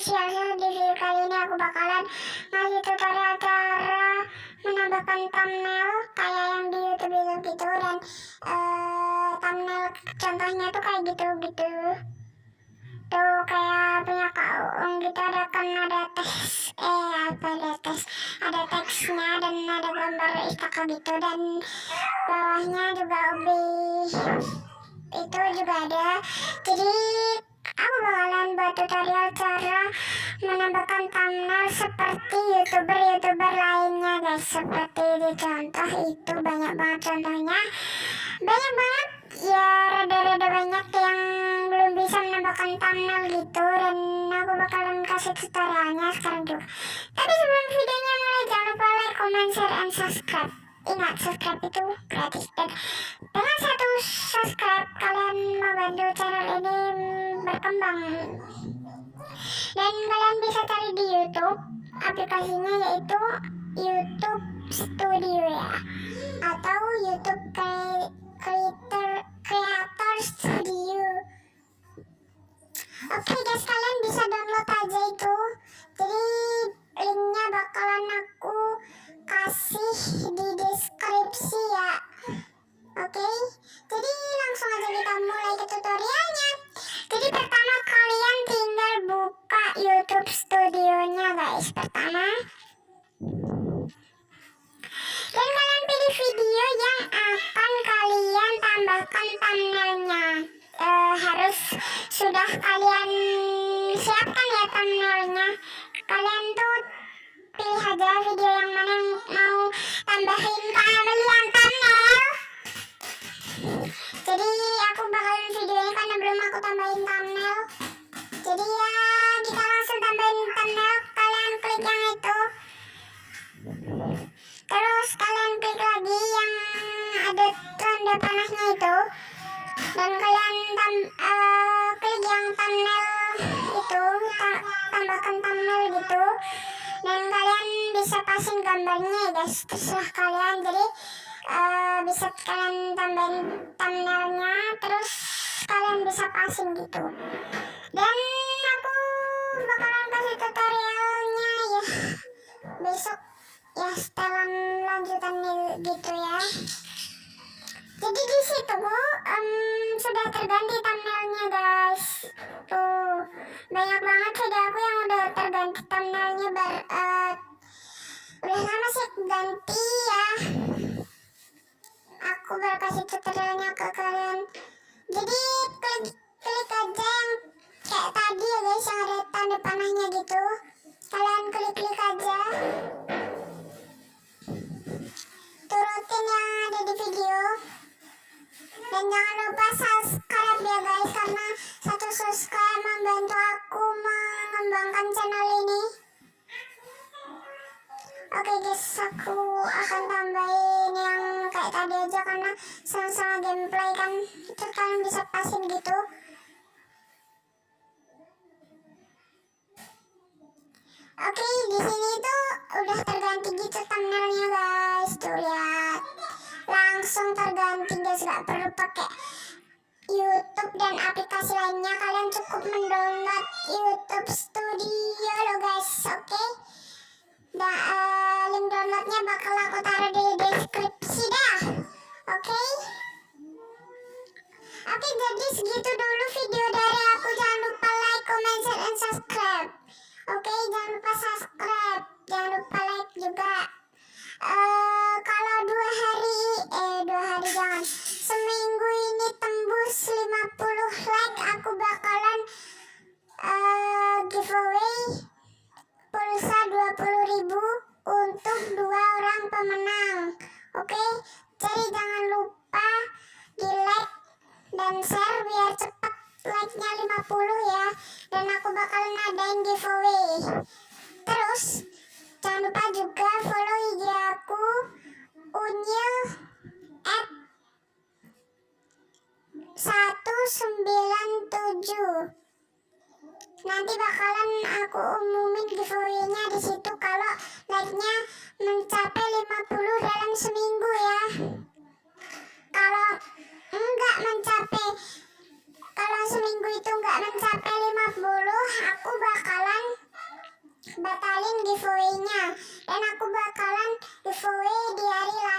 official. Di video kali ini aku bakalan ngasih tutorial cara menambahkan thumbnail kayak yang di YouTube gitu, dan thumbnail contohnya tuh kayak gitu tuh, kayak punya kau gitu, ada teks ada teksnya dan ada gambar istaka gitu, dan bawahnya juga itu juga ada. Jadi aku bakalan buat tutorial cara menambahkan thumbnail seperti youtuber lainnya guys. Seperti di contoh itu banyak banget contohnya, banyak banget ya, rada-rada banyak yang belum bisa menambahkan thumbnail gitu, dan aku bakalan kasih tutorialnya sekarang juga. Tapi sebelum videonya mulai, jangan lupa like, comment, share, and subscribe. Ingat, subscribe itu gratis, dan dengan satu subscribe kalian membantu channel ini berkembang. Dan kalian bisa cari di YouTube, aplikasinya yaitu YouTube Studio ya, atau YouTube Creator Studio. Oke guys, kalian bisa download aja itu. Jadi linknya bakalan aku kasih di deskripsi ya. Oke, jadi langsung aja kita mulai ke tutorialnya. Jadi pertama kalian tinggal buka YouTube Studionya guys. Pertama, dan kalian pilih video yang akan kalian tambahkan thumbnailnya. Harus sudah kalian siapkan ya thumbnailnya. Kalian tuh pilih aja video yang mana yang mau tambahin kalian thumbnail. Jadi aku bakalan video ini karena belum aku tambahin thumbnail. Jadi ya kita langsung tambahin thumbnail. Kalian klik yang itu, terus kalian klik lagi yang ada tanda panahnya itu, dan kalian klik yang thumbnail itu, tambahkan thumbnail gitu, dan kalian bisa pasin gambarnya ya guys, terserah kalian. Jadi bisa kalian tambahin thumbnailnya, terus kalian bisa pasin gitu. Dan aku bakalan kasih tutorialnya ya besok ya, setelan lanjutannya gitu ya. Jadi di situ sudah terganti thumbnailnya guys. Tuh banyak banget video aku yang udah terganti thumbnailnya, udah lama sih ganti ya. Aku baru kasih tutorialnya ke kalian. Jadi klik aja yang kayak tadi ya guys, yang ada tanda panahnya gitu. Kalian klik aja, turutin yang ada di video, dan jangan lupa subscribe ya guys, karena satu subscribe membantu aku mengembangkan channel ini. Oke guys, aku akan tambahin yang kayak tadi aja karena sama-sama gameplay kan, itu kalian bisa pasin gitu. Oke, di sini tuh udah terganti gitu thumbnailnya guys, tuh lihat, langsung terganti guys, gak perlu pakai YouTube dan aplikasi lainnya. Kalian cukup mendownload YouTube Studio lo guys. Oke, link downloadnya bakal aku taruh di deskripsi dah. Oke, jadi segitu dulu video dari aku. Jangan lupa like, comment, share, and subscribe. Oke, jangan lupa subscribe, jangan lupa like juga. Kalau 2 hari jangan, seminggu ini tembus 50 like, aku bakalan giveaway pulsa 20.000 untuk 2 orang pemenang. Oke, jadi jangan lupa di like dan share biar cepat like-nya 50 ya, dan aku bakalan ngadain giveaway. Terus jangan lupa juga follow IG aku unyil @197. Nanti bakalan aku umumin giveaway-nya di situ kalau like-nya mencapai 50 dalam seminggu ya. Kalau seminggu itu enggak mencapai 50, aku bakalan batalin giveaway-nya, dan aku bakalan giveaway di hari lain